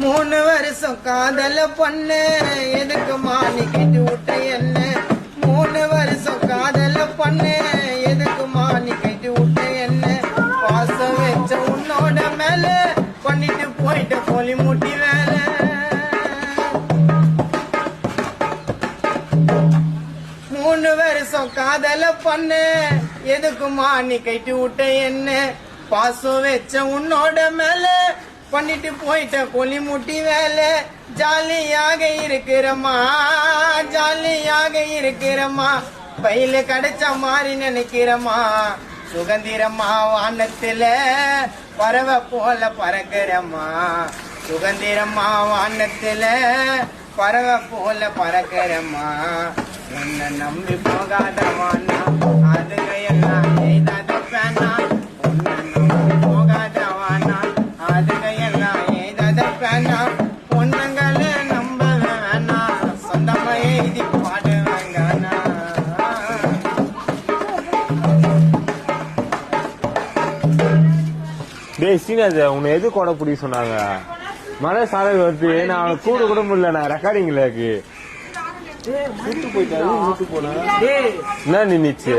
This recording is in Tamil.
3 வருஷம் காதல பொண்ணு எதுக்குமா நீ கிட்டு விட்ட என்ன 3 வருஷம் காதல பொண்ணு எதுக்குமா நீ கிட்டு விட்ட என்ன பாசம் வச்ச உன்னோட மேல பண்ணிட்டு போயிட்ட கோழி முட்டி வேலை 3 வருஷம் காதல பொண்ணு எதுக்குமா நீ கைட்டு விட்ட என்ன பாசம் வச்ச உன்னோட மேல பண்ணிட்டு போயிட்ட கொல்லி முட்டி வேலை ஜாலியாக இருக்கிறம்மா ஜாலியாக இருக்கிறம்மா பையில கிடைச்ச மாதிரி நினைக்கிறம்மா சுகந்திரம்மா வானத்துல பறவை போல பறக்கிறம்மா சுகந்திரம்மா வானத்துல பறவை போல பறக்கிறம்மா உன்னை நம்பி போகாதவானா அதுங்க எல்லாம் எய்தாத பேனா உன்னை நம்பி போகாதவானா அதுங்க எல்லாம் எய்தாத பேனா பொண்ணுங்களை நம்ப வேணா சொந்தமா எழுதி பாடுவாங்கண்ணா டேய் சீனாஜ் உன்னை எது கொடை பிடிக்க சொன்னாங்க மழை சாலை வருது நான் கூட கூட முடியல நான் ரெக்கார்டிங்ல இருக்கு என்ன நின்னுச்சு